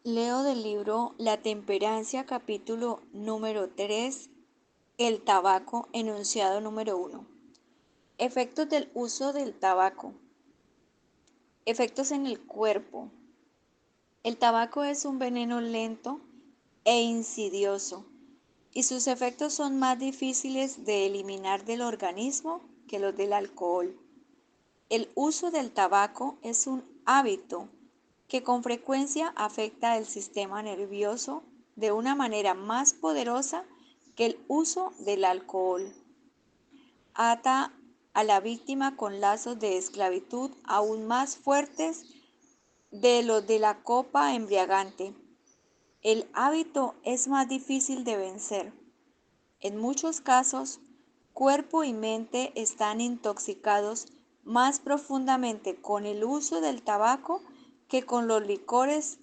Leo del libro La Temperancia, capítulo número 3, el tabaco, enunciado número 1. Efectos del uso del tabaco. Efectos en el cuerpo. El tabaco es un veneno lento e insidioso, y sus efectos son más difíciles de eliminar del organismo que los del alcohol. El uso del tabaco es un hábito que con frecuencia afecta el sistema nervioso de una manera más poderosa que el uso del alcohol. Ata a la víctima con lazos de esclavitud aún más fuertes de los de la copa embriagante. El hábito es más difícil de vencer. En muchos casos, cuerpo y mente están intoxicados más profundamente con el uso del tabaco que con los licores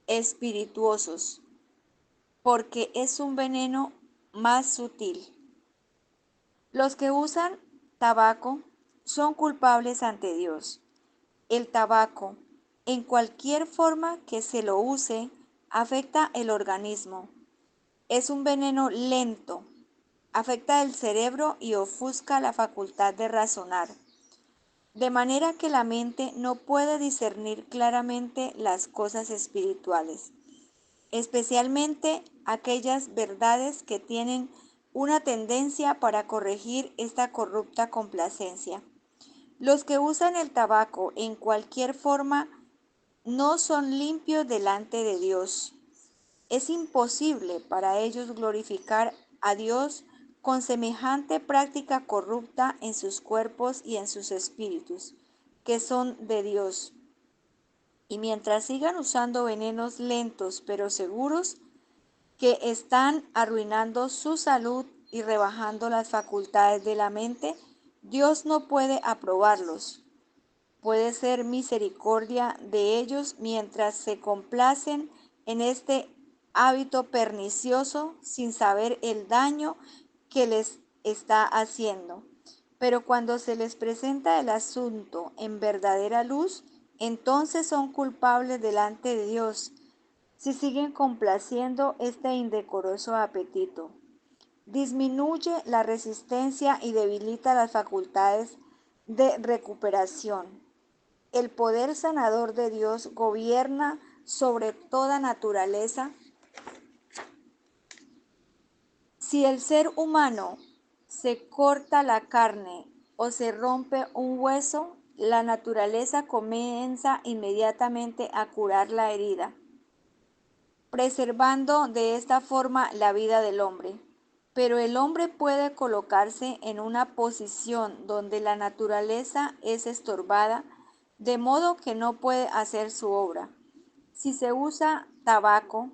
espirituosos, porque es un veneno más sutil. Los que usan tabaco son culpables ante Dios. El tabaco, en cualquier forma que se lo use, afecta el organismo. Es un veneno lento, afecta el cerebro y ofusca la facultad de razonar, de manera que la mente no puede discernir claramente las cosas espirituales, especialmente aquellas verdades que tienen una tendencia para corregir esta corrupta complacencia. Los que usan el tabaco en cualquier forma no son limpios delante de Dios. Es imposible para ellos glorificar a Dios con semejante práctica corrupta en sus cuerpos y en sus espíritus, que son de Dios. Y mientras sigan usando venenos lentos pero seguros, que están arruinando su salud y rebajando las facultades de la mente, Dios no puede aprobarlos. Puede ser misericordia de ellos mientras se complacen en este hábito pernicioso sin saber el daño que les está haciendo. Pero cuando se les presenta el asunto en verdadera luz, entonces son culpables delante de Dios si siguen complaciendo este indecoroso apetito. Disminuye la resistencia y debilita las facultades de recuperación. El poder sanador de Dios gobierna sobre toda naturaleza. Si el ser humano se corta la carne o se rompe un hueso, la naturaleza comienza inmediatamente a curar la herida, preservando de esta forma la vida del hombre. Pero el hombre puede colocarse en una posición donde la naturaleza es estorbada, de modo que no puede hacer su obra. Si se usa tabaco,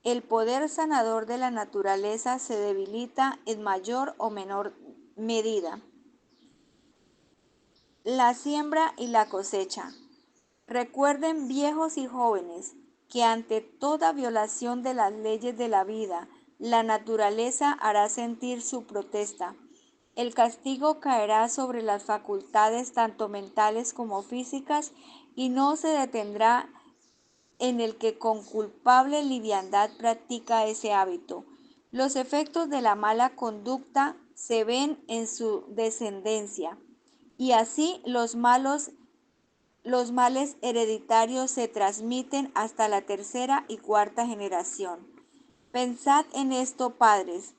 el poder sanador de la naturaleza se debilita en mayor o menor medida. La siembra y la cosecha. Recuerden, viejos y jóvenes, que ante toda violación de las leyes de la vida, la naturaleza hará sentir su protesta. El castigo caerá sobre las facultades tanto mentales como físicas y no se detendrá en el que con culpable liviandad practica ese hábito. Los efectos de la mala conducta se ven en su descendencia, y así los males hereditarios se transmiten hasta la tercera y cuarta generación. Pensad en esto, padres,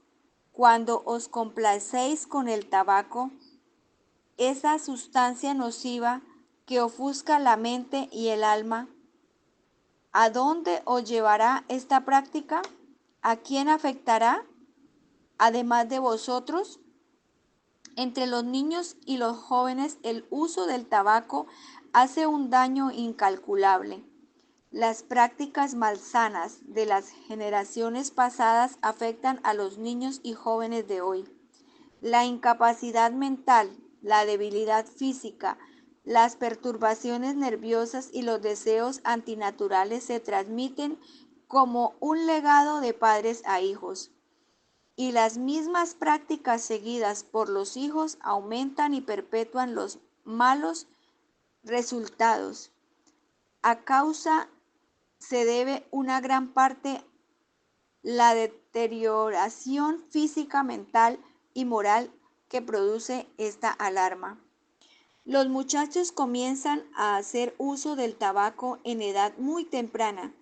cuando os complacéis con el tabaco, esa sustancia nociva que ofusca la mente y el alma. ¿A dónde os llevará esta práctica? ¿A quién afectará? Además de vosotros, entre los niños y los jóvenes el uso del tabaco hace un daño incalculable. Las prácticas malsanas de las generaciones pasadas afectan a los niños y jóvenes de hoy. La incapacidad mental, la debilidad física, las perturbaciones nerviosas y los deseos antinaturales se transmiten como un legado de padres a hijos. Y las mismas prácticas seguidas por los hijos aumentan y perpetúan los malos resultados. A causa se debe una gran parte la deterioración física, mental y moral que produce esta alarma. Los muchachos comienzan a hacer uso del tabaco en edad muy temprana.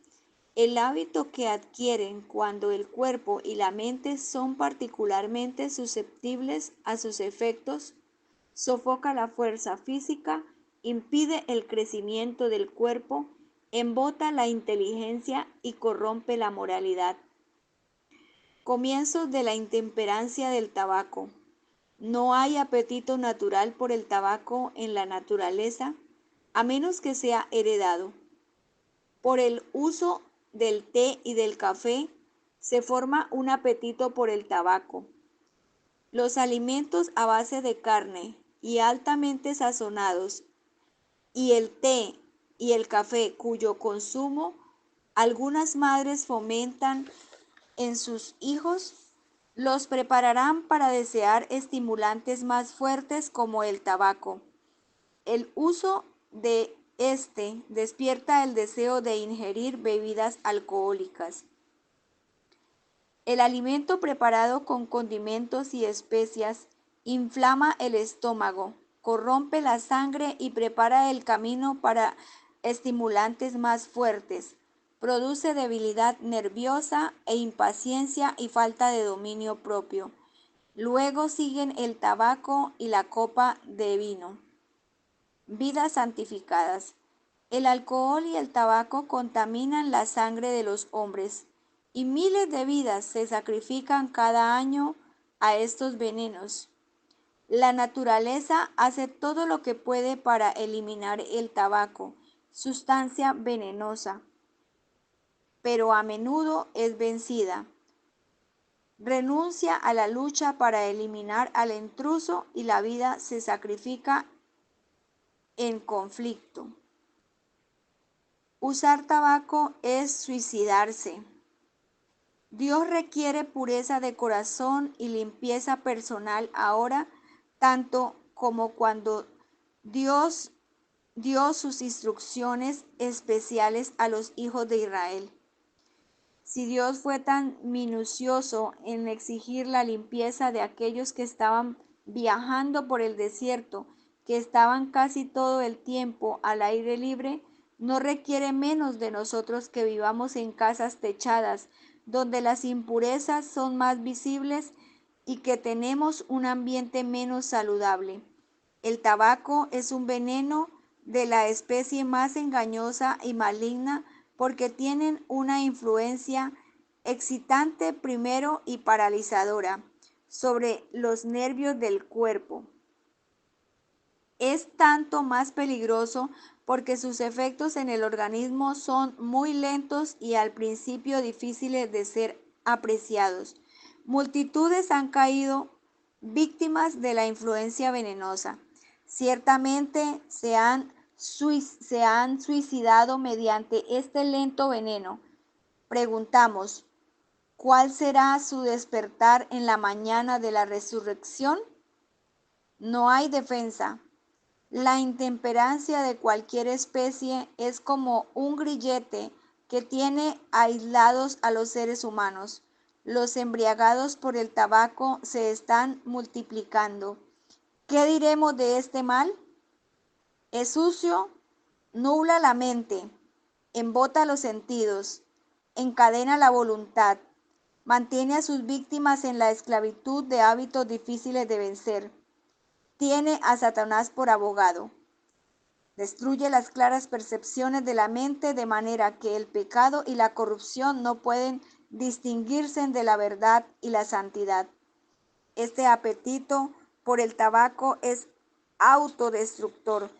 El hábito que adquieren cuando el cuerpo y la mente son particularmente susceptibles a sus efectos sofoca la fuerza física, impide el crecimiento del cuerpo, embota la inteligencia y corrompe la moralidad. Comienzos de la intemperancia del tabaco. No hay apetito natural por el tabaco en la naturaleza, a menos que sea heredado. Por el uso del té y del café se forma un apetito por el tabaco. Los alimentos a base de carne y altamente sazonados y el té y el café cuyo consumo algunas madres fomentan en sus hijos, los prepararán para desear estimulantes más fuertes como el tabaco. El uso de este despierta el deseo de ingerir bebidas alcohólicas. El alimento preparado con condimentos y especias inflama el estómago, corrompe la sangre y prepara el camino para estimulantes más fuertes. Produce debilidad nerviosa e impaciencia y falta de dominio propio. Luego siguen el tabaco y la copa de vino. Vidas santificadas. El alcohol y el tabaco contaminan la sangre de los hombres y miles de vidas se sacrifican cada año a estos venenos. La naturaleza hace todo lo que puede para eliminar el tabaco, sustancia venenosa, pero a menudo es vencida. Renuncia a la lucha para eliminar al intruso y la vida se sacrifica en conflicto. Usar tabaco es suicidarse. Dios requiere pureza de corazón y limpieza personal ahora, tanto como cuando Dios dio sus instrucciones especiales a los hijos de Israel. Si Dios fue tan minucioso en exigir la limpieza de aquellos que estaban viajando por el desierto, que estaban casi todo el tiempo al aire libre, no requiere menos de nosotros que vivamos en casas techadas, donde las impurezas son más visibles y que tenemos un ambiente menos saludable. El tabaco es un veneno de la especie más engañosa y maligna porque tienen una influencia excitante primero y paralizadora sobre los nervios del cuerpo. Es tanto más peligroso porque sus efectos en el organismo son muy lentos y al principio difíciles de ser apreciados. Multitudes han caído víctimas de la influencia venenosa. Ciertamente se han suicidado mediante este lento veneno. Preguntamos, ¿cuál será su despertar en la mañana de la resurrección? No hay defensa. La intemperancia de cualquier especie es como un grillete que tiene aislados a los seres humanos. Los embriagados por el tabaco se están multiplicando. ¿Qué diremos de este mal? Es sucio, nubla la mente, embota los sentidos, encadena la voluntad, mantiene a sus víctimas en la esclavitud de hábitos difíciles de vencer. Tiene a Satanás por abogado. Destruye las claras percepciones de la mente de manera que el pecado y la corrupción no pueden distinguirse de la verdad y la santidad. Este apetito por el tabaco es autodestructor.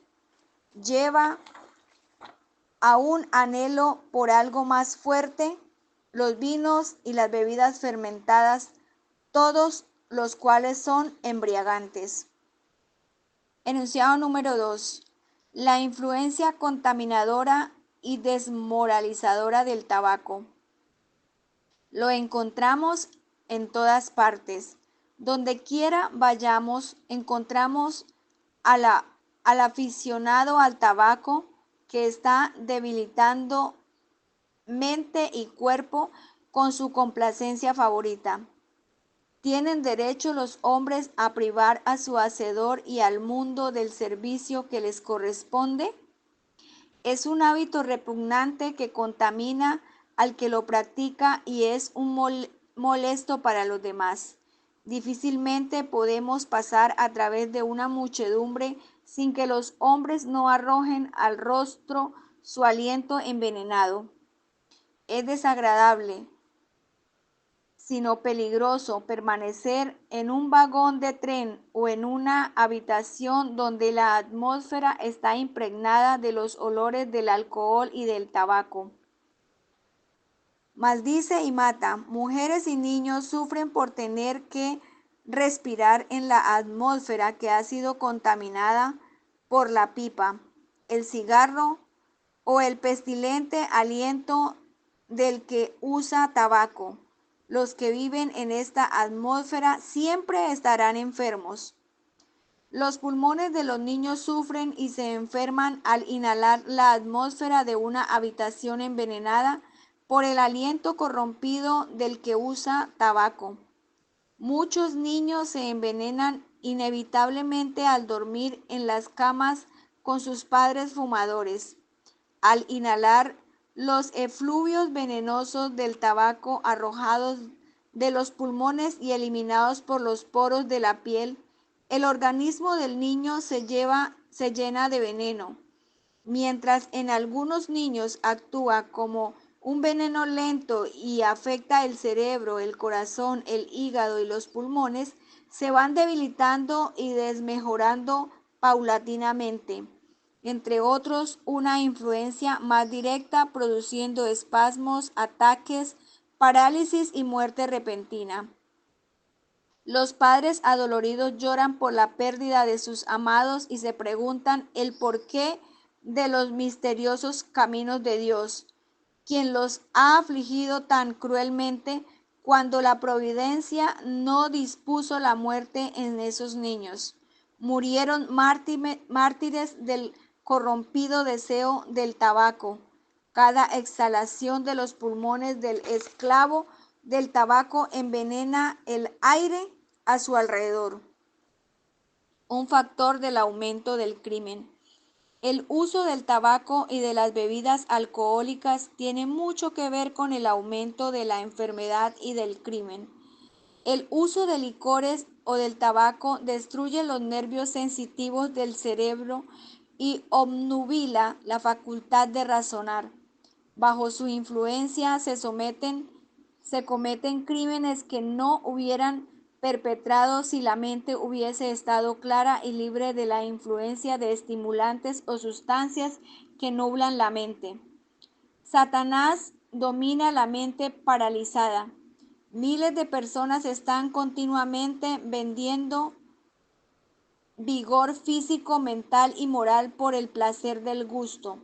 Lleva a un anhelo por algo más fuerte, los vinos y las bebidas fermentadas, todos los cuales son embriagantes. Enunciado número 2. La influencia contaminadora y desmoralizadora del tabaco. Lo encontramos en todas partes. Donde quiera vayamos, encontramos al aficionado al tabaco que está debilitando mente y cuerpo con su complacencia favorita. ¿Tienen derecho los hombres a privar a su Hacedor y al mundo del servicio que les corresponde? Es un hábito repugnante que contamina al que lo practica y es un molesto para los demás. Difícilmente podemos pasar a través de una muchedumbre sin que los hombres no arrojen al rostro su aliento envenenado. Es desagradable, sino peligroso, permanecer en un vagón de tren o en una habitación donde la atmósfera está impregnada de los olores del alcohol y del tabaco. Maldice y mata. Mujeres y niños sufren por tener que respirar en la atmósfera que ha sido contaminada por la pipa, el cigarro o el pestilente aliento del que usa tabaco. Los que viven en esta atmósfera siempre estarán enfermos. Los pulmones de los niños sufren y se enferman al inhalar la atmósfera de una habitación envenenada por el aliento corrompido del que usa tabaco. Muchos niños se envenenan inevitablemente al dormir en las camas con sus padres fumadores, al inhalar los efluvios venenosos del tabaco arrojados de los pulmones y eliminados por los poros de la piel. El organismo del niño se llena de veneno. Mientras en algunos niños actúa como un veneno lento y afecta el cerebro, el corazón, el hígado y los pulmones, se van debilitando y desmejorando paulatinamente. Entre otros, una influencia más directa produciendo espasmos, ataques, parálisis y muerte repentina. Los padres adoloridos lloran por la pérdida de sus amados y se preguntan el porqué de los misteriosos caminos de Dios, quien los ha afligido tan cruelmente cuando la providencia no dispuso la muerte en esos niños. Murieron mártires del corrompido deseo del tabaco. Cada exhalación de los pulmones del esclavo del tabaco envenena el aire a su alrededor. Un factor del aumento del crimen. El uso del tabaco y de las bebidas alcohólicas tiene mucho que ver con el aumento de la enfermedad y del crimen. El uso de licores o del tabaco destruye los nervios sensitivos del cerebro y obnubila la facultad de razonar. Bajo su influencia se cometen crímenes que no hubieran perpetrado si la mente hubiese estado clara y libre de la influencia de estimulantes o sustancias que nublan la mente. Satanás domina la mente paralizada. Miles de personas están continuamente vendiendo vigor físico, mental y moral por el placer del gusto.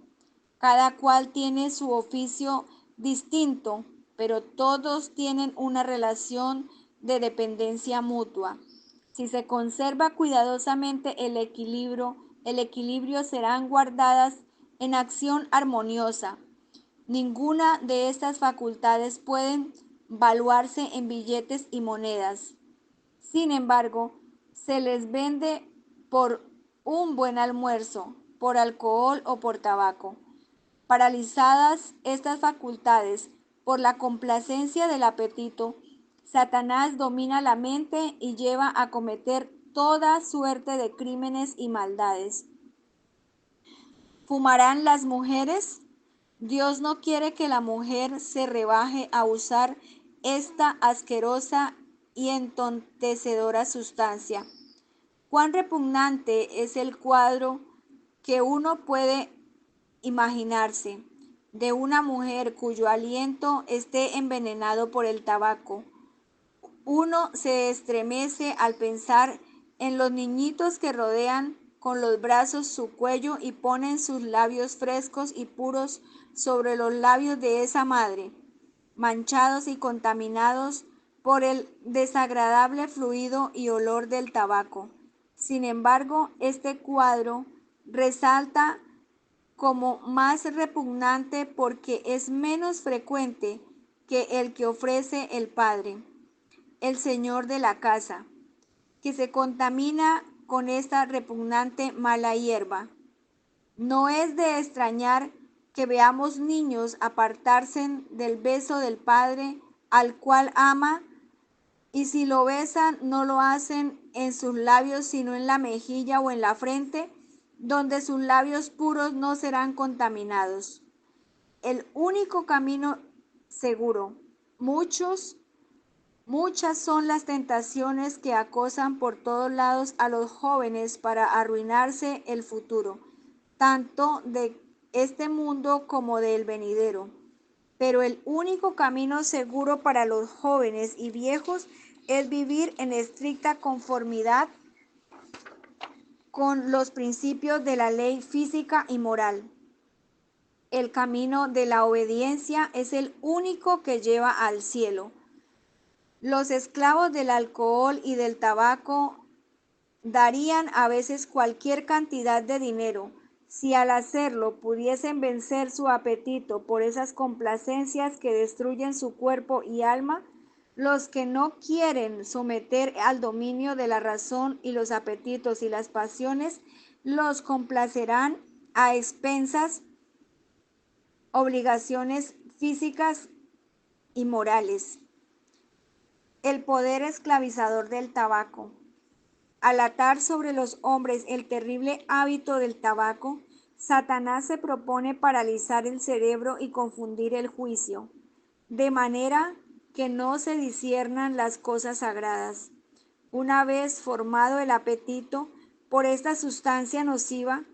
Cada cual tiene su oficio distinto, pero todos tienen una relación de dependencia mutua. Si se conserva cuidadosamente el equilibrio serán guardadas en acción armoniosa. Ninguna de estas facultades pueden valuarse en billetes y monedas. Sin embargo, se les vende por un buen almuerzo, por alcohol o por tabaco. Paralizadas estas facultades por la complacencia del apetito, Satanás domina la mente y lleva a cometer toda suerte de crímenes y maldades. ¿Fumarán las mujeres? Dios no quiere que la mujer se rebaje a usar esta asquerosa y entontecedora sustancia. Cuán repugnante es el cuadro que uno puede imaginarse de una mujer cuyo aliento esté envenenado por el tabaco. Uno se estremece al pensar en los niñitos que rodean con los brazos su cuello y ponen sus labios frescos y puros sobre los labios de esa madre, manchados y contaminados por el desagradable fluido y olor del tabaco. Sin embargo, este cuadro resalta como más repugnante porque es menos frecuente que el que ofrece el padre, el señor de la casa, que se contamina con esta repugnante mala hierba. No es de extrañar que veamos niños apartarse del beso del padre al cual ama, y si lo besan no lo hacen en sus labios sino en la mejilla o en la frente, donde sus labios puros no serán contaminados. El único camino seguro. Muchas son las tentaciones que acosan por todos lados a los jóvenes para arruinarse el futuro, tanto de este mundo como del venidero. Pero el único camino seguro para los jóvenes y viejos es vivir en estricta conformidad con los principios de la ley física y moral. El camino de la obediencia es el único que lleva al cielo. Los esclavos del alcohol y del tabaco darían a veces cualquier cantidad de dinero si al hacerlo pudiesen vencer su apetito por esas complacencias que destruyen su cuerpo y alma. Los que no quieren someter al dominio de la razón y los apetitos y las pasiones los complacerán a expensas obligaciones físicas y morales. El poder esclavizador del tabaco. Al atar sobre los hombres el terrible hábito del tabaco, Satanás se propone paralizar el cerebro y confundir el juicio, de manera que no se disciernan las cosas sagradas. Una vez formado el apetito por esta sustancia nociva,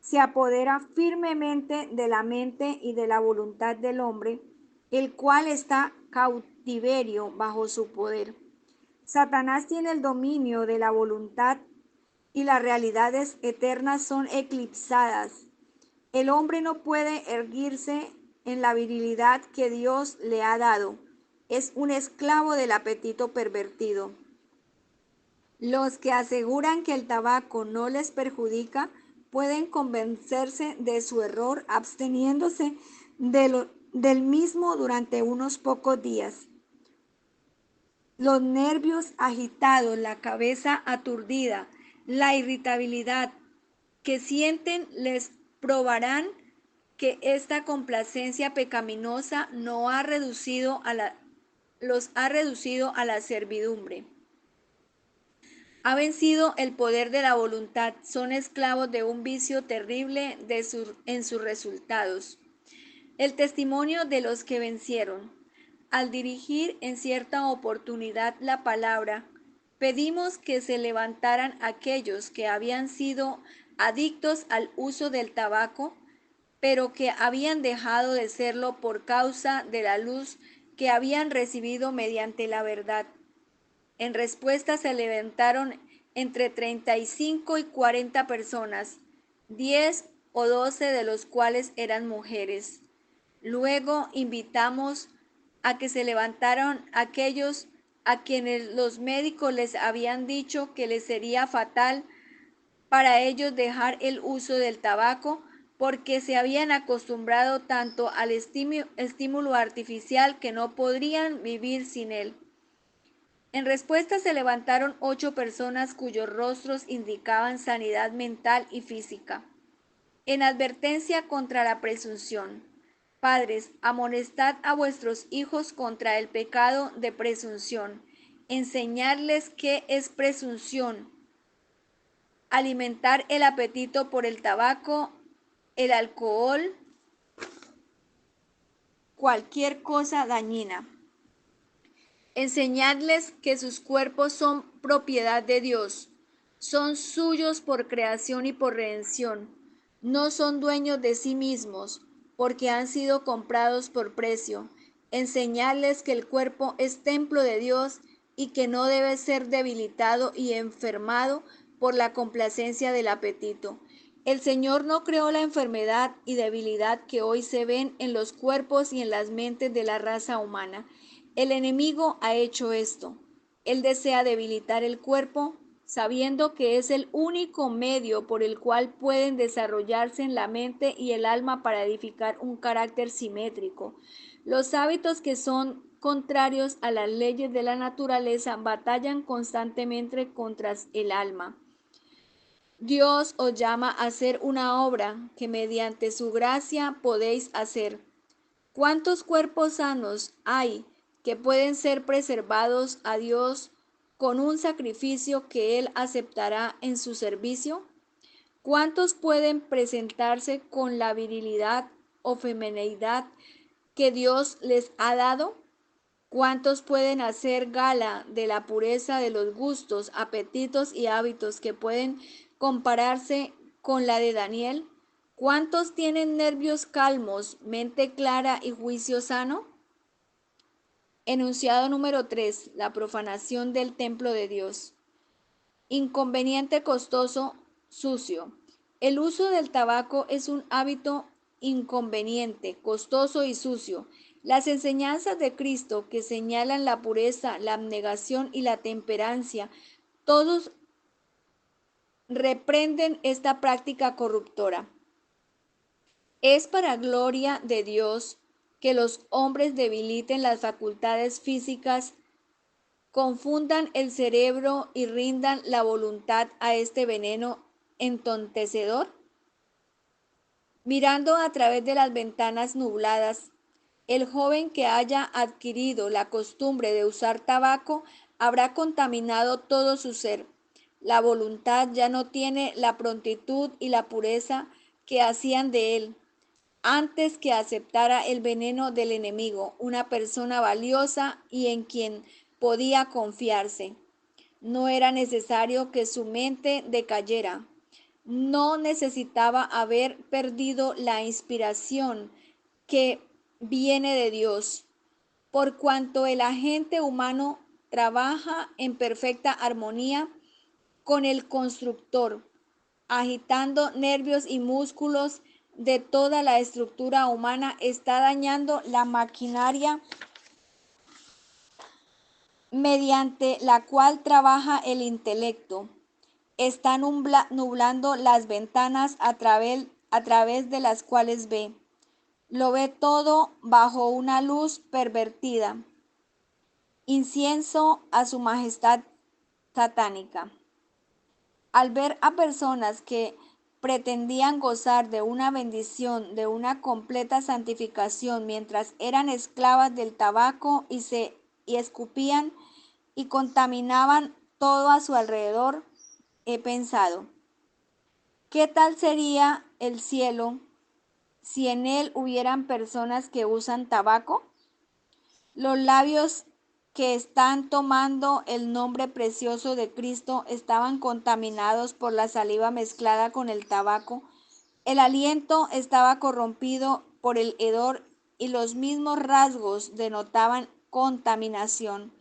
se apodera firmemente de la mente y de la voluntad del hombre, el cual está cautiverio bajo su poder. Satanás tiene el dominio de la voluntad y las realidades eternas son eclipsadas. El hombre no puede erguirse en la virilidad que Dios le ha dado. Es un esclavo del apetito pervertido. Los que aseguran que el tabaco no les perjudica pueden convencerse de su error absteniéndose del mismo durante unos pocos días. Los nervios agitados, la cabeza aturdida, la irritabilidad que sienten les probarán que esta complacencia pecaminosa los ha reducido a la servidumbre. Ha vencido el poder de la voluntad, son esclavos de un vicio terrible en sus resultados. El testimonio de los que vencieron. Al dirigir en cierta oportunidad la palabra, pedimos que se levantaran aquellos que habían sido adictos al uso del tabaco, pero que habían dejado de serlo por causa de la luz que habían recibido mediante la verdad. En respuesta se levantaron entre 35 y 40 personas, 10 o 12 de los cuales eran mujeres. Luego invitamos a que se levantaran aquellos a quienes los médicos les habían dicho que les sería fatal para ellos dejar el uso del tabaco porque se habían acostumbrado tanto al estímulo artificial que no podrían vivir sin él. En respuesta se levantaron 8 personas cuyos rostros indicaban sanidad mental y física. En advertencia contra la presunción. Padres, amonestad a vuestros hijos contra el pecado de presunción. Enseñarles qué es presunción. Alimentar el apetito por el tabaco, el alcohol, cualquier cosa dañina. Enseñarles que sus cuerpos son propiedad de Dios, son suyos por creación y por redención, no son dueños de sí mismos, porque han sido comprados por precio. Enseñarles que el cuerpo es templo de Dios y que no debe ser debilitado y enfermado por la complacencia del apetito. El Señor no creó la enfermedad y debilidad que hoy se ven en los cuerpos y en las mentes de la raza humana. El enemigo ha hecho esto. Él desea debilitar el cuerpo sabiendo que es el único medio por el cual pueden desarrollarse en la mente y el alma para edificar un carácter simétrico. Los hábitos que son contrarios a las leyes de la naturaleza batallan constantemente contra el alma. Dios os llama a hacer una obra que mediante su gracia podéis hacer. ¿Cuántos cuerpos sanos hay que pueden ser preservados a Dios con un sacrificio que Él aceptará en su servicio? ¿Cuántos pueden presentarse con la virilidad o femineidad que Dios les ha dado? ¿Cuántos pueden hacer gala de la pureza de los gustos, apetitos y hábitos que pueden compararse con la de Daniel? ¿Cuántos tienen nervios calmos, mente clara y juicio sano? Enunciado número 3. La profanación del templo de Dios. Inconveniente costoso, sucio. El uso del tabaco es un hábito inconveniente, costoso y sucio. Las enseñanzas de Cristo que señalan la pureza, la abnegación y la temperancia, todos reprenden esta práctica corruptora. Es para gloria de Dios que los hombres debiliten las facultades físicas, confundan el cerebro y rindan la voluntad a este veneno entontecedor. Mirando a través de las ventanas nubladas, el joven que haya adquirido la costumbre de usar tabaco habrá contaminado todo su ser. La voluntad ya no tiene la prontitud y la pureza que hacían de él antes que aceptara el veneno del enemigo, una persona valiosa y en quien podía confiarse. No era necesario que su mente decayera. No necesitaba haber perdido la inspiración que viene de Dios, por cuanto el agente humano trabaja en perfecta armonía con el constructor, agitando nervios y músculos de toda la estructura humana, está dañando la maquinaria mediante la cual trabaja el intelecto. Está nublando las ventanas a través de las cuales ve. Lo ve todo bajo una luz pervertida. Incienso a su majestad satánica. Al ver a personas que pretendían gozar de una bendición, de una completa santificación, mientras eran esclavas del tabaco y escupían y contaminaban todo a su alrededor, he pensado, ¿qué tal sería el cielo si en él hubieran personas que usan tabaco? Los labios que están tomando el nombre precioso de Cristo estaban contaminados por la saliva mezclada con el tabaco. El aliento estaba corrompido por el hedor y los mismos rasgos denotaban contaminación.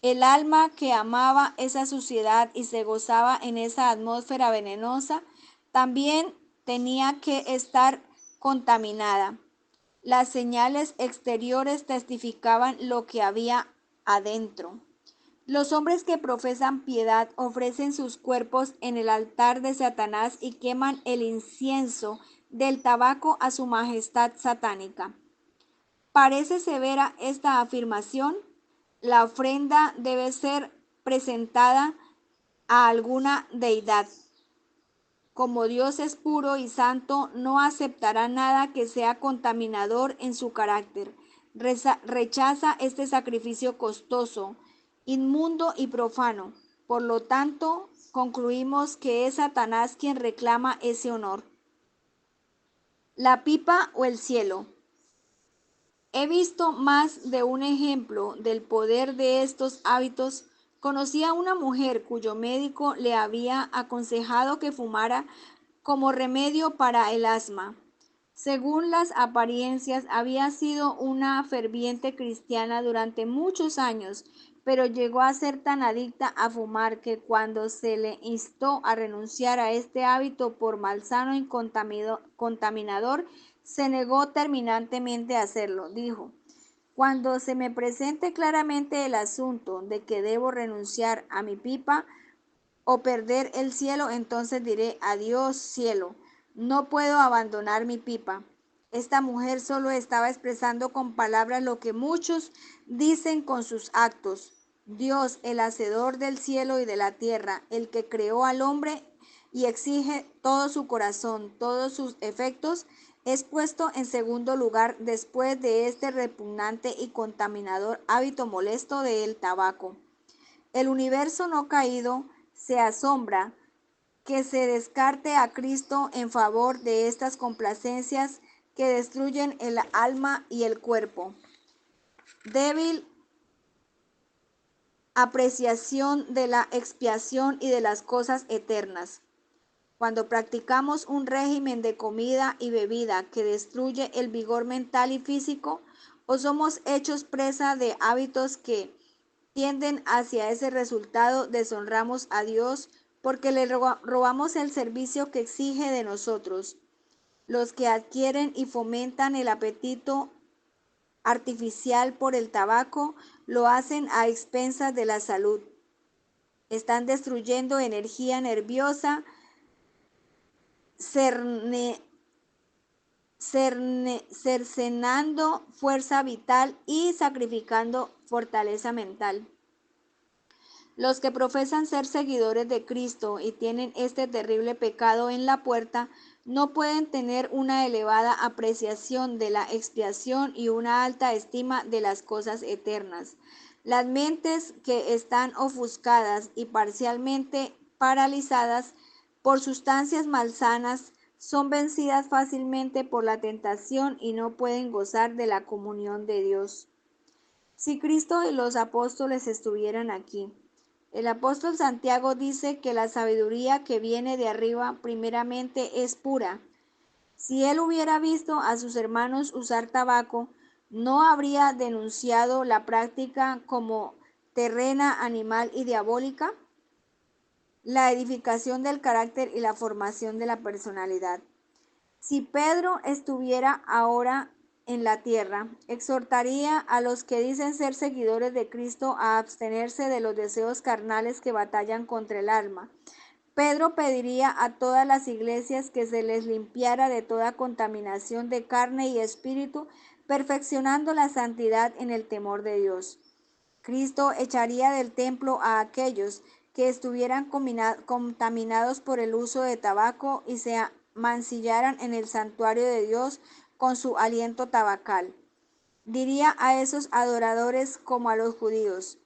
El alma que amaba esa suciedad y se gozaba en esa atmósfera venenosa también tenía que estar contaminada. Las señales exteriores testificaban lo que había adentro. Los hombres que profesan piedad ofrecen sus cuerpos en el altar de Satanás y queman el incienso del tabaco a su majestad satánica. Parece severa esta afirmación. La ofrenda debe ser presentada a alguna deidad. Como Dios es puro y santo, no aceptará nada que sea contaminador en su carácter. Rechaza este sacrificio costoso, inmundo y profano. Por lo tanto, concluimos que es Satanás quien reclama ese honor. La pipa o el cielo. He visto más de un ejemplo del poder de estos hábitos. Conocí a una mujer cuyo médico le había aconsejado que fumara como remedio para el asma. Según las apariencias, había sido una ferviente cristiana durante muchos años, pero llegó a ser tan adicta a fumar que cuando se le instó a renunciar a este hábito por malsano y contaminador, se negó terminantemente a hacerlo. Dijo: cuando se me presente claramente el asunto de que debo renunciar a mi pipa, o perder el cielo, entonces diré, adiós cielo, no puedo abandonar mi pipa. Esta mujer solo estaba expresando con palabras lo que muchos dicen con sus actos. Dios, el hacedor del cielo y de la tierra, el que creó al hombre y exige todo su corazón, todos sus efectos, es puesto en segundo lugar después de este repugnante y contaminador hábito molesto del tabaco. El universo no caído se asombra que se descarte a Cristo en favor de estas complacencias que destruyen el alma y el cuerpo. Débil apreciación de la expiación y de las cosas eternas. Cuando practicamos un régimen de comida y bebida que destruye el vigor mental y físico, o somos hechos presa de hábitos que tienden hacia ese resultado, deshonramos a Dios porque le robamos el servicio que exige de nosotros. Los que adquieren y fomentan el apetito artificial por el tabaco lo hacen a expensas de la salud. Están destruyendo energía nerviosa, cercenando fuerza vital y sacrificando fortaleza mental. Los que profesan ser seguidores de Cristo y tienen este terrible pecado en la puerta no pueden tener una elevada apreciación de la expiación y una alta estima de las cosas eternas. Las mentes que están ofuscadas y parcialmente paralizadas por sustancias malsanas son vencidas fácilmente por la tentación y no pueden gozar de la comunión de Dios. Si Cristo y los apóstoles estuvieran aquí, el apóstol Santiago dice que la sabiduría que viene de arriba primeramente es pura. Si él hubiera visto a sus hermanos usar tabaco, ¿no habría denunciado la práctica como terrena, animal y diabólica? La edificación del carácter y la formación de la personalidad. Si Pedro estuviera ahora en la tierra, exhortaría a los que dicen ser seguidores de Cristo a abstenerse de los deseos carnales que batallan contra el alma. Pedro pediría a todas las iglesias que se les limpiara de toda contaminación de carne y espíritu, perfeccionando la santidad en el temor de Dios. Cristo echaría del templo a aquellos que estuvieran contaminados por el uso de tabaco y se mancillaran en el santuario de Dios con su aliento tabacal. Diría a esos adoradores como a los judíos: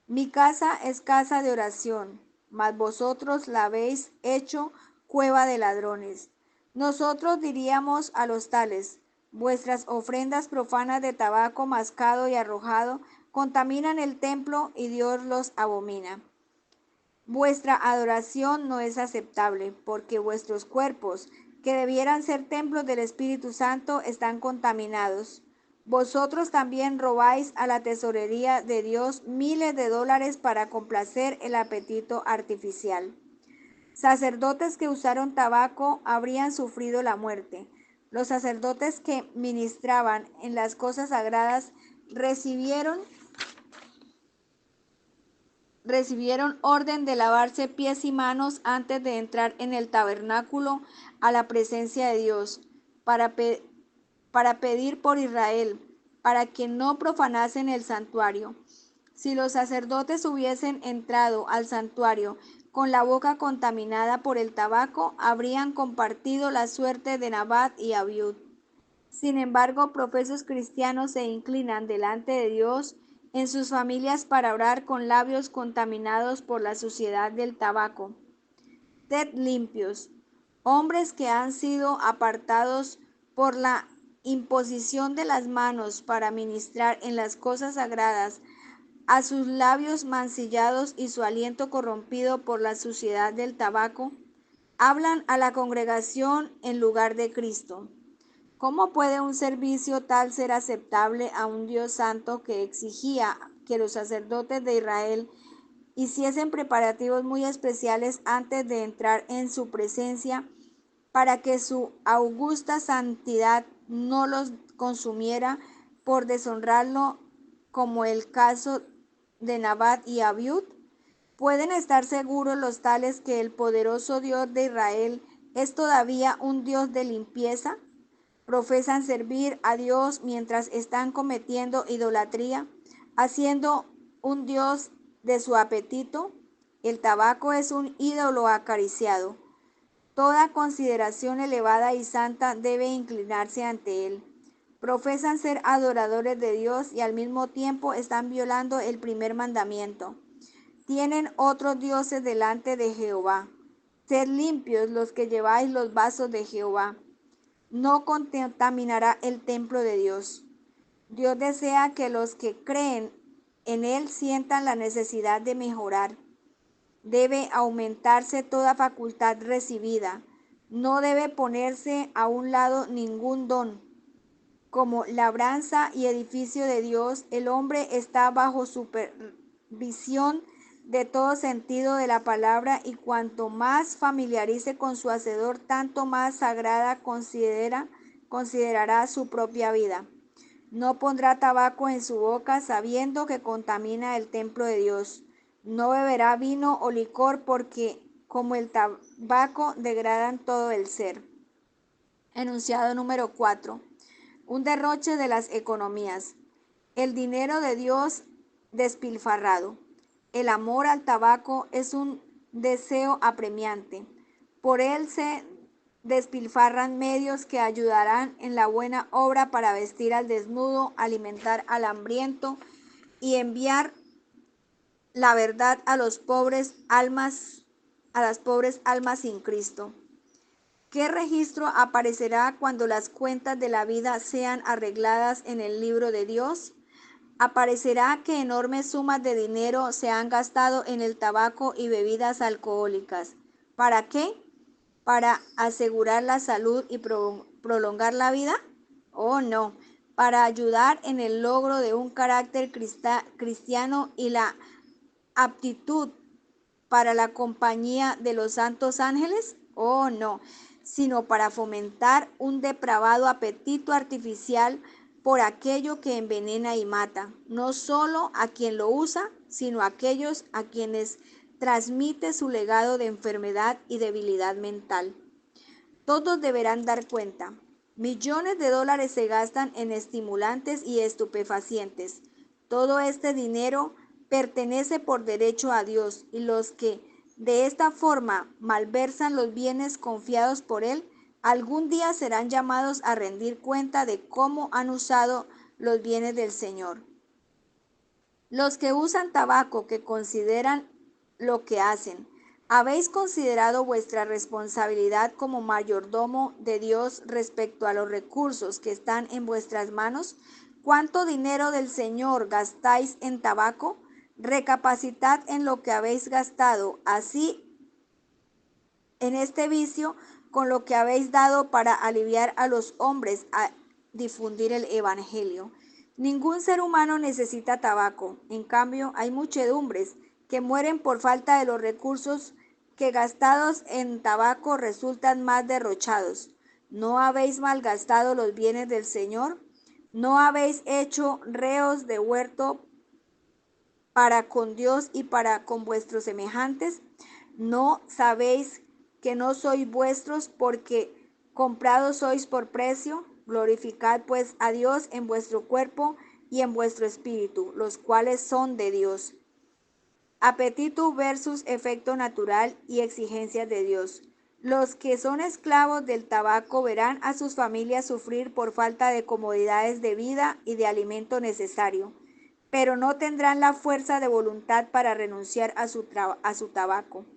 mi casa es casa de oración, mas vosotros la habéis hecho cueva de ladrones. Nosotros diríamos a los tales: vuestras ofrendas profanas de tabaco mascado y arrojado contaminan el templo y Dios los abomina. Vuestra adoración no es aceptable, porque vuestros cuerpos, que debieran ser templos del Espíritu Santo, están contaminados. Vosotros también robáis a la tesorería de Dios miles de dólares para complacer el apetito artificial. Sacerdotes que usaron tabaco habrían sufrido la muerte. Los sacerdotes que ministraban en las cosas sagradas recibieron orden de lavarse pies y manos antes de entrar en el tabernáculo a la presencia de Dios, para pedir por Israel, para que no profanasen el santuario. Si los sacerdotes hubiesen entrado al santuario con la boca contaminada por el tabaco, habrían compartido la suerte de Nabat y Abiud. Sin embargo, profesos cristianos se inclinan delante de Dios en sus familias para orar con labios contaminados por la suciedad del tabaco. Sed limpios, hombres que han sido apartados por la imposición de las manos para ministrar en las cosas sagradas, a sus labios mancillados y su aliento corrompido por la suciedad del tabaco, hablan a la congregación en lugar de Cristo. ¿Cómo puede un servicio tal ser aceptable a un Dios santo que exigía que los sacerdotes de Israel hiciesen preparativos muy especiales antes de entrar en su presencia para que su augusta santidad no los consumiera por deshonrarlo, como el caso de Nabat y Abiud? ¿Pueden estar seguros los tales que el poderoso Dios de Israel es todavía un Dios de limpieza? Profesan servir a Dios mientras están cometiendo idolatría, haciendo un Dios de su apetito. El tabaco es un ídolo acariciado. Toda consideración elevada y santa debe inclinarse ante él. Profesan ser adoradores de Dios y al mismo tiempo están violando el primer mandamiento. Tienen otros dioses delante de Jehová. Sed limpios los que lleváis los vasos de Jehová. No contaminará el templo de Dios. Dios desea que los que creen en Él sientan la necesidad de mejorar. Debe aumentarse toda facultad recibida. No debe ponerse a un lado ningún don. Como labranza y edificio de Dios, el hombre está bajo supervisión de todo sentido de la palabra, y cuanto más familiarice con su hacedor, tanto más sagrada considerará su propia vida. No pondrá tabaco en su boca, sabiendo que contamina el templo de Dios. No beberá vino o licor, porque como el tabaco degradan todo el ser. Enunciado número 4. Un derroche de las economías. El dinero de Dios despilfarrado. El amor al tabaco es un deseo apremiante. Por él se despilfarran medios que ayudarán en la buena obra para vestir al desnudo, alimentar al hambriento y enviar la verdad a las pobres almas sin Cristo. ¿Qué registro aparecerá cuando las cuentas de la vida sean arregladas en el libro de Dios? Aparecerá que enormes sumas de dinero se han gastado en el tabaco y bebidas alcohólicas. ¿Para qué? ¿Para asegurar la salud y prolongar la vida? Oh, no. Para ayudar en el logro de un carácter cristiano y la aptitud para la compañía de los santos ángeles. Oh, no. Sino para fomentar un depravado apetito artificial por aquello que envenena y mata, no solo a quien lo usa, sino a aquellos a quienes transmite su legado de enfermedad y debilidad mental. Todos deberán dar cuenta. Millones de dólares se gastan en estimulantes y estupefacientes. Todo este dinero pertenece por derecho a Dios, y los que de esta forma malversan los bienes confiados por Él, algún día serán llamados a rendir cuenta de cómo han usado los bienes del Señor. Los que usan tabaco, que consideran lo que hacen, ¿habéis considerado vuestra responsabilidad como mayordomo de Dios respecto a los recursos que están en vuestras manos? ¿Cuánto dinero del Señor gastáis en tabaco? Recapacitad en lo que habéis gastado, así en este vicio, con lo que habéis dado para aliviar a los hombres a difundir el Evangelio. Ningún ser humano necesita tabaco. En cambio, hay muchedumbres que mueren por falta de los recursos que gastados en tabaco resultan más derrochados. ¿No habéis malgastado los bienes del Señor? ¿No habéis hecho reos de huerto para con Dios y para con vuestros semejantes? ¿No sabéis que no sois vuestros, porque comprados sois por precio? Glorificad pues a Dios en vuestro cuerpo y en vuestro espíritu, los cuales son de Dios. Apetito versus efecto natural y exigencias de Dios. Los que son esclavos del tabaco verán a sus familias sufrir por falta de comodidades de vida y de alimento necesario, pero no tendrán la fuerza de voluntad para renunciar a su tabaco.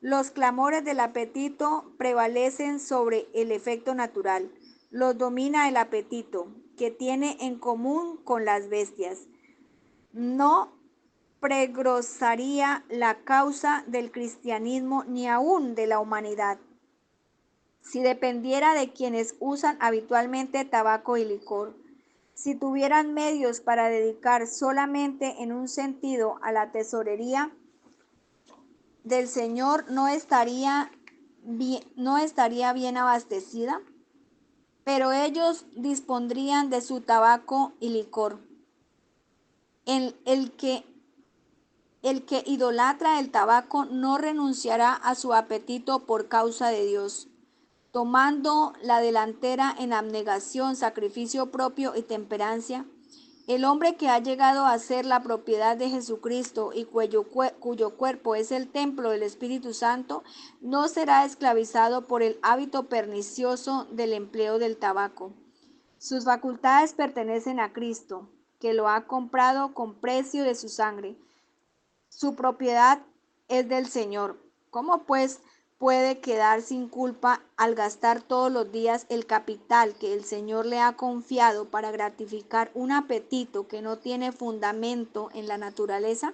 Los clamores del apetito prevalecen sobre el efecto natural. Los domina el apetito, que tiene en común con las bestias. No pregrosaría la causa del cristianismo ni aún de la humanidad si dependiera de quienes usan habitualmente tabaco y licor. Si tuvieran medios para dedicar solamente en un sentido a la tesorería del Señor, no estaría bien abastecida, pero ellos dispondrían de su tabaco y licor. El que El que idolatra el tabaco no renunciará a su apetito por causa de Dios, tomando la delantera en abnegación, sacrificio propio y temperancia. El hombre que ha llegado a ser la propiedad de Jesucristo y cuyo cuerpo es el templo del Espíritu Santo, no será esclavizado por el hábito pernicioso del empleo del tabaco. Sus facultades pertenecen a Cristo, que lo ha comprado con precio de su sangre. Su propiedad es del Señor. ¿Cómo pues puede quedar sin culpa al gastar todos los días el capital que el Señor le ha confiado para gratificar un apetito que no tiene fundamento en la naturaleza?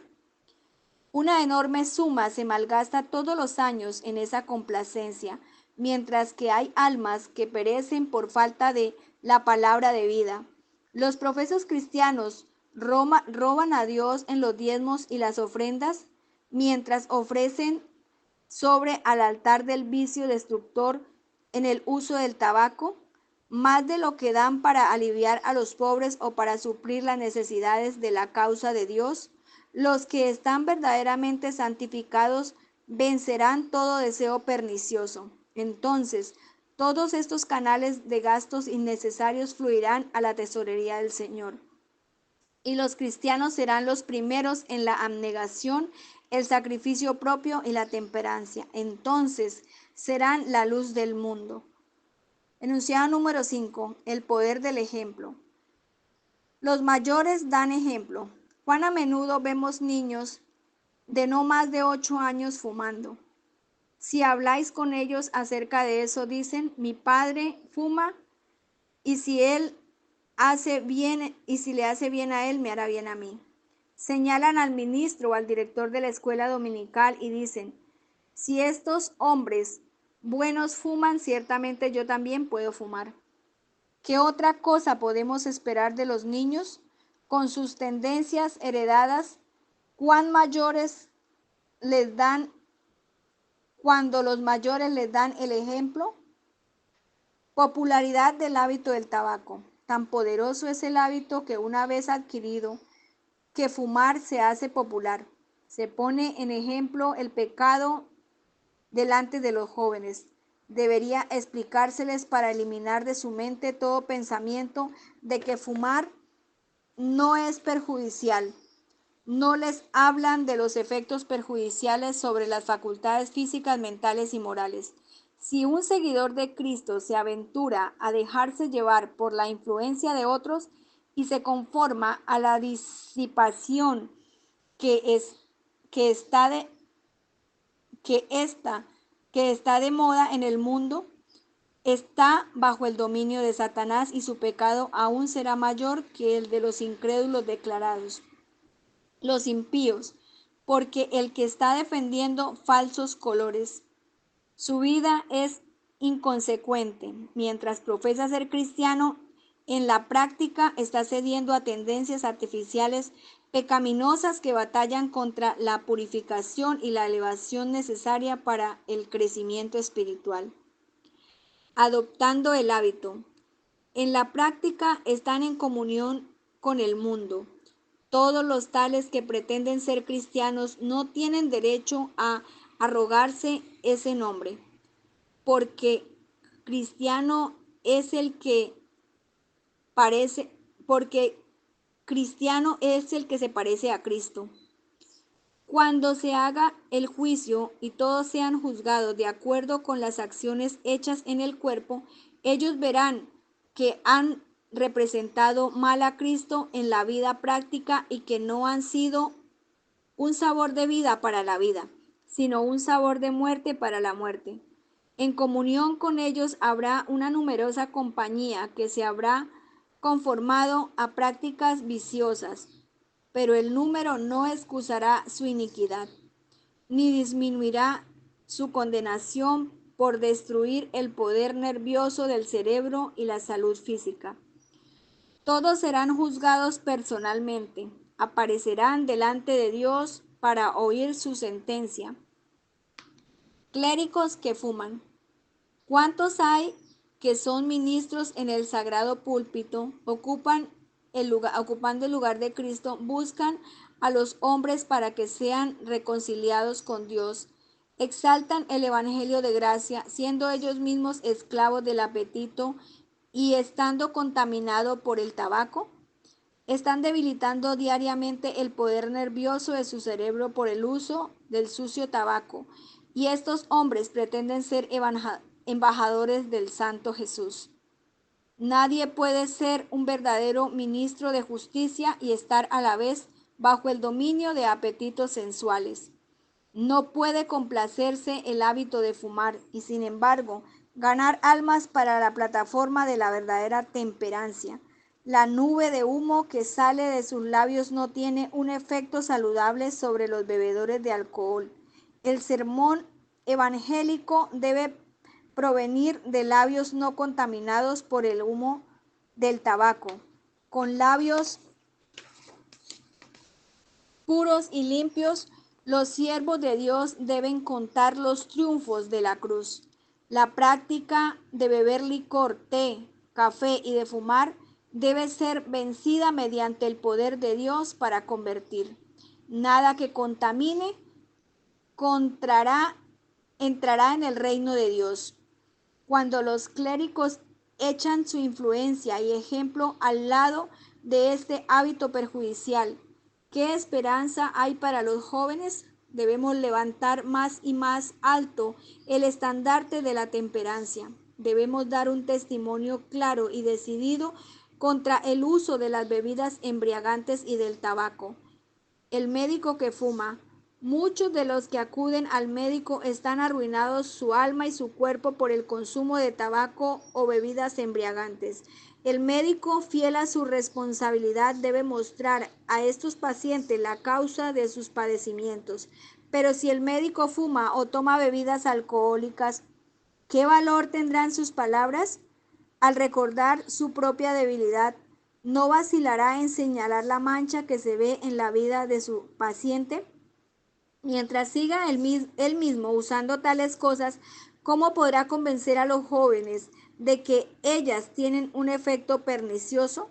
Una enorme suma se malgasta todos los años en esa complacencia, mientras que hay almas que perecen por falta de la palabra de vida. Los profesos cristianos roban a Dios en los diezmos y las ofrendas, mientras ofrecen sobre al altar del vicio destructor en el uso del tabaco, más de lo que dan para aliviar a los pobres o para suplir las necesidades de la causa de Dios. Los que están verdaderamente santificados vencerán todo deseo pernicioso. Entonces, todos estos canales de gastos innecesarios fluirán a la tesorería del Señor. Y los cristianos serán los primeros en la abnegación, el sacrificio propio y la temperancia. Entonces serán la luz del mundo. Enunciado número 5. El poder del ejemplo. Los mayores dan ejemplo. Cuán a menudo vemos niños de no más de 8 años fumando. Si habláis con ellos acerca de eso, dicen, mi padre fuma, y si él hace bien, y si le hace bien a él, me hará bien a mí. Señalan al ministro o al director de la escuela dominical y dicen, si estos hombres buenos fuman, ciertamente yo también puedo fumar. ¿Qué otra cosa podemos esperar de los niños con sus tendencias heredadas? ¿Cuán mayores les dan cuando los mayores les dan el ejemplo? Popularidad del hábito del tabaco. Tan poderoso es el hábito que una vez adquirido, que fumar se hace popular. Se pone en ejemplo el pecado delante de los jóvenes. Debería explicárseles para eliminar de su mente todo pensamiento de que fumar no es perjudicial. No les hablan de los efectos perjudiciales sobre las facultades físicas, mentales y morales. Si un seguidor de Cristo se aventura a dejarse llevar por la influencia de otros y se conforma a la disipación que es que está de que esta que está de moda en el mundo, está bajo el dominio de Satanás y su pecado aún será mayor que el de los incrédulos declarados. Los impíos, porque el que está defendiendo falsos colores, su vida es inconsecuente, mientras profesa ser cristiano, en la práctica está cediendo a tendencias artificiales pecaminosas que batallan contra la purificación y la elevación necesaria para el crecimiento espiritual. Adoptando el hábito. En la práctica están en comunión con el mundo. Todos los tales que pretenden ser cristianos no tienen derecho a arrogarse ese nombre, porque cristiano es el que parece, porque cristiano es el que se parece a Cristo. Cuando se haga el juicio y todos sean juzgados de acuerdo con las acciones hechas en el cuerpo, ellos verán que han representado mal a Cristo en la vida práctica y que no han sido un sabor de vida para la vida, sino un sabor de muerte para la muerte. En comunión con ellos habrá una numerosa compañía que se habrá conformado a prácticas viciosas, pero el número no excusará su iniquidad, ni disminuirá su condenación por destruir el poder nervioso del cerebro y la salud física. Todos serán juzgados personalmente, aparecerán delante de Dios para oír su sentencia. Clérigos que fuman. ¿Cuántos hay que son ministros en el sagrado púlpito, ocupan ocupando el lugar de Cristo, buscan a los hombres para que sean reconciliados con Dios. Exaltan el Evangelio de gracia, siendo ellos mismos esclavos del apetito y estando contaminados por el tabaco. Están debilitando diariamente el poder nervioso de su cerebro por el uso del sucio tabaco. Y estos hombres pretenden ser embajadores del Santo Jesús. Nadie puede ser un verdadero ministro de justicia y estar a la vez bajo el dominio de apetitos sensuales. No puede complacerse el hábito de fumar y, sin embargo, ganar almas para la plataforma de la verdadera temperancia. La nube de humo que sale de sus labios no tiene un efecto saludable sobre los bebedores de alcohol. El sermón evangélico debe provenir de labios no contaminados por el humo del tabaco. Con labios puros y limpios, los siervos de Dios deben contar los triunfos de la cruz. La práctica de beber licor, té, café y de fumar debe ser vencida mediante el poder de Dios para convertir. Nada que contamine entrará en el reino de Dios. Cuando los clérigos echan su influencia y ejemplo al lado de este hábito perjudicial, ¿qué esperanza hay para los jóvenes? Debemos levantar más y más alto el estandarte de la temperancia. Debemos dar un testimonio claro y decidido contra el uso de las bebidas embriagantes y del tabaco. El médico que fuma. Muchos de los que acuden al médico están arruinados su alma y su cuerpo por el consumo de tabaco o bebidas embriagantes. El médico, fiel a su responsabilidad, debe mostrar a estos pacientes la causa de sus padecimientos. Pero si el médico fuma o toma bebidas alcohólicas, ¿qué valor tendrán sus palabras? Al recordar su propia debilidad, ¿no vacilará en señalar la mancha que se ve en la vida de su paciente? Mientras siga él mismo usando tales cosas, ¿cómo podrá convencer a los jóvenes de que ellas tienen un efecto pernicioso?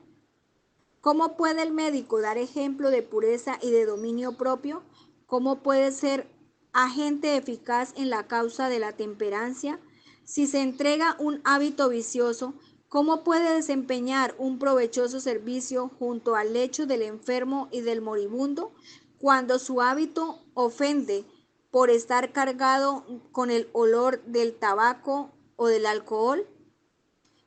¿Cómo puede el médico dar ejemplo de pureza y de dominio propio? ¿Cómo puede ser agente eficaz en la causa de la temperancia? Si se entrega un hábito vicioso, ¿cómo puede desempeñar un provechoso servicio junto al lecho del enfermo y del moribundo cuando su hábito ofende por estar cargado con el olor del tabaco o del alcohol?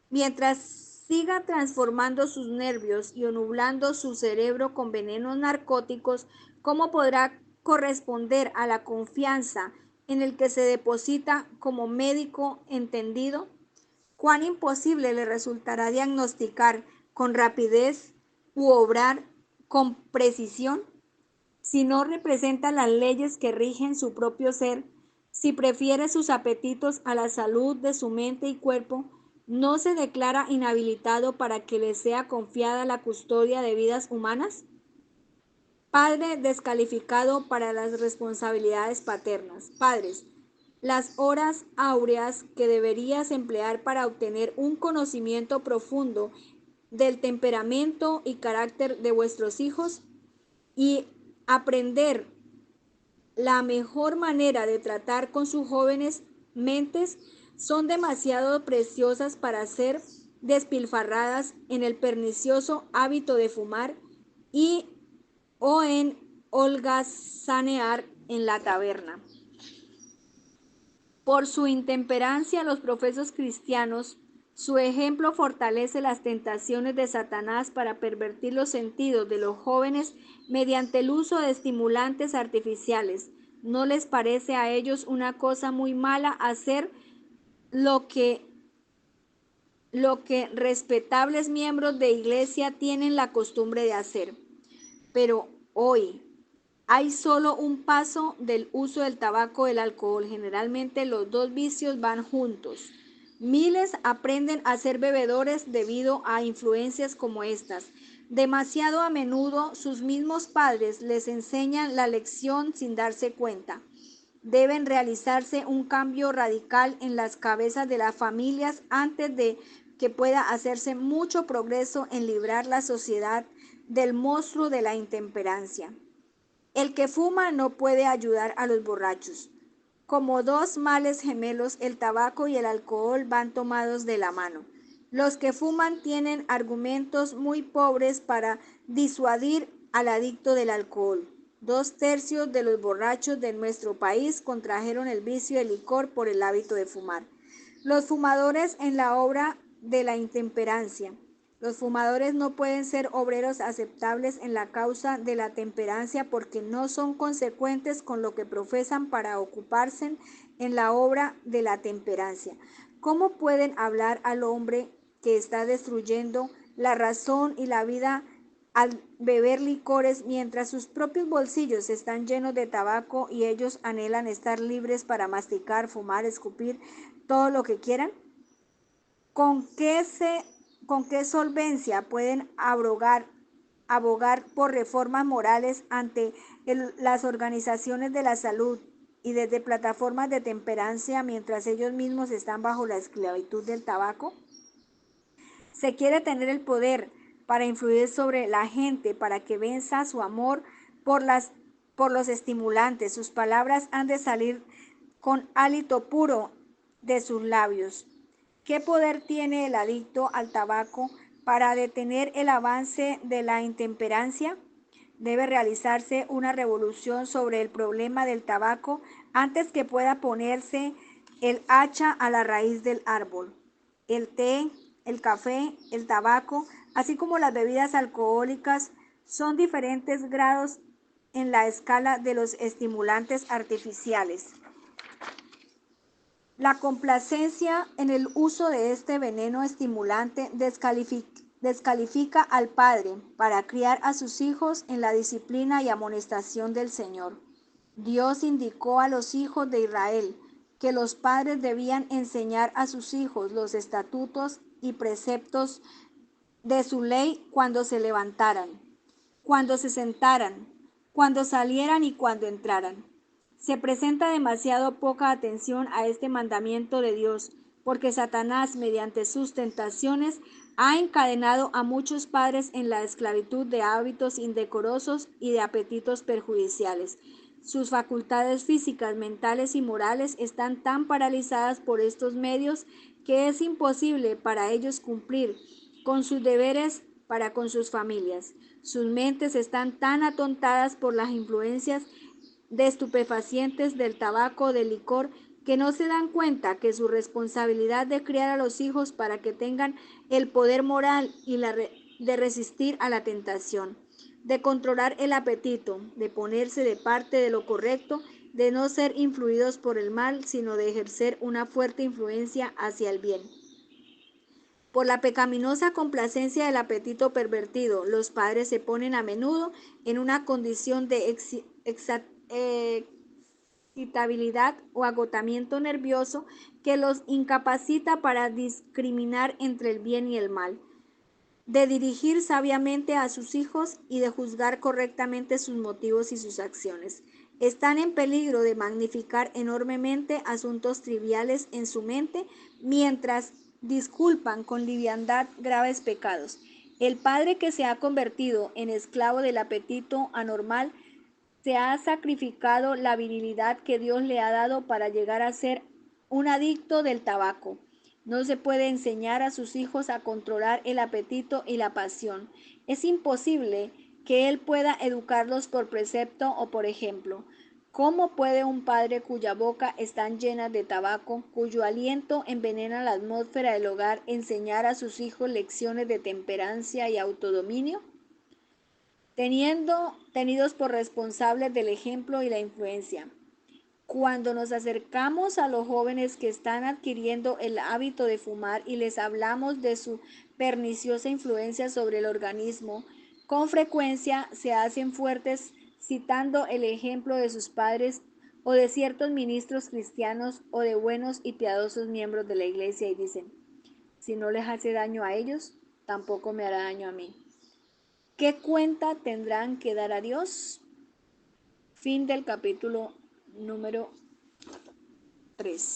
Mientras siga transformando sus nervios y nublando su cerebro con venenos narcóticos, ¿cómo podrá corresponder a la confianza en el que se deposita como médico entendido? ¿Cuán imposible le resultará diagnosticar con rapidez u obrar con precisión? Si no representa las leyes que rigen su propio ser, si prefiere sus apetitos a la salud de su mente y cuerpo, ¿no se declara inhabilitado para que le sea confiada la custodia de vidas humanas? Padre descalificado para las responsabilidades paternas. Padres, las horas áureas que deberías emplear para obtener un conocimiento profundo del temperamento y carácter de vuestros hijos y aprender la mejor manera de tratar con sus jóvenes mentes son demasiado preciosas para ser despilfarradas en el pernicioso hábito de fumar y o en holgazanear en la taberna. Por su intemperancia, los profesos cristianos, su ejemplo fortalece las tentaciones de Satanás para pervertir los sentidos de los jóvenes mediante el uso de estimulantes artificiales. ¿No les parece a ellos una cosa muy mala hacer lo que respetables miembros de iglesia tienen la costumbre de hacer? Pero hoy hay solo un paso del uso del tabaco y el alcohol. Generalmente los dos vicios van juntos. Miles aprenden a ser bebedores debido a influencias como estas. Demasiado a menudo sus mismos padres les enseñan la lección sin darse cuenta. Deben realizarse un cambio radical en las cabezas de las familias antes de que pueda hacerse mucho progreso en librar la sociedad del monstruo de la intemperancia. El que fuma no puede ayudar a los borrachos. Como dos males gemelos, el tabaco y el alcohol van tomados de la mano. Los que fuman tienen argumentos muy pobres para disuadir al adicto del alcohol. 2/3 de los borrachos de nuestro país contrajeron el vicio del licor por el hábito de fumar. Los fumadores en la obra de la intemperancia. Los fumadores no pueden ser obreros aceptables en la causa de la temperancia porque no son consecuentes con lo que profesan para ocuparse en la obra de la temperancia. ¿Cómo pueden hablar al hombre que está destruyendo la razón y la vida al beber licores mientras sus propios bolsillos están llenos de tabaco y ellos anhelan estar libres para masticar, fumar, escupir, todo lo que quieran? ¿Con qué solvencia pueden abogar por reformas morales ante las organizaciones de la salud y desde plataformas de temperancia mientras ellos mismos están bajo la esclavitud del tabaco? Se quiere tener el poder para influir sobre la gente para que venza su amor por los estimulantes. Sus palabras han de salir con hálito puro de sus labios. ¿Qué poder tiene el adicto al tabaco para detener el avance de la intemperancia? Debe realizarse una revolución sobre el problema del tabaco antes que pueda ponerse el hacha a la raíz del árbol. El té, el café, el tabaco, así como las bebidas alcohólicas, son diferentes grados en la escala de los estimulantes artificiales. La complacencia en el uso de este veneno estimulante descalifica al padre para criar a sus hijos en la disciplina y amonestación del Señor. Dios indicó a los hijos de Israel que los padres debían enseñar a sus hijos los estatutos y preceptos de su ley cuando se levantaran, cuando se sentaran, cuando salieran y cuando entraran. Se presenta demasiado poca atención a este mandamiento de Dios, porque Satanás, mediante sus tentaciones, ha encadenado a muchos padres en la esclavitud de hábitos indecorosos y de apetitos perjudiciales. Sus facultades físicas, mentales y morales están tan paralizadas por estos medios que es imposible para ellos cumplir con sus deberes para con sus familias. Sus mentes están tan atontadas por las influencias de estupefacientes, del tabaco, del licor, que no se dan cuenta que su responsabilidad de criar a los hijos para que tengan el poder moral y de resistir a la tentación, de controlar el apetito, de ponerse de parte de lo correcto, de no ser influidos por el mal, sino de ejercer una fuerte influencia hacia el bien. Por la pecaminosa complacencia del apetito pervertido, los padres se ponen a menudo en una condición de excitabilidad o agotamiento nervioso que los incapacita para discriminar entre el bien y el mal, de dirigir sabiamente a sus hijos y de juzgar correctamente sus motivos y sus acciones. Están en peligro de magnificar enormemente asuntos triviales en su mente mientras disculpan con liviandad graves pecados. El padre que se ha convertido en esclavo del apetito anormal se ha sacrificado la virilidad que Dios le ha dado para llegar a ser un adicto del tabaco. No se puede enseñar a sus hijos a controlar el apetito y la pasión. Es imposible que él pueda educarlos por precepto o por ejemplo. ¿Cómo puede un padre cuya boca está llena de tabaco, cuyo aliento envenena la atmósfera del hogar, enseñar a sus hijos lecciones de temperancia y autodominio? Tenidos por responsables del ejemplo y la influencia. Cuando nos acercamos a los jóvenes que están adquiriendo el hábito de fumar y les hablamos de su perniciosa influencia sobre el organismo, con frecuencia se hacen fuertes citando el ejemplo de sus padres o de ciertos ministros cristianos o de buenos y piadosos miembros de la iglesia y dicen, si no les hace daño a ellos, tampoco me hará daño a mí. ¿Qué cuenta tendrán que dar a Dios? Fin del capítulo número 3.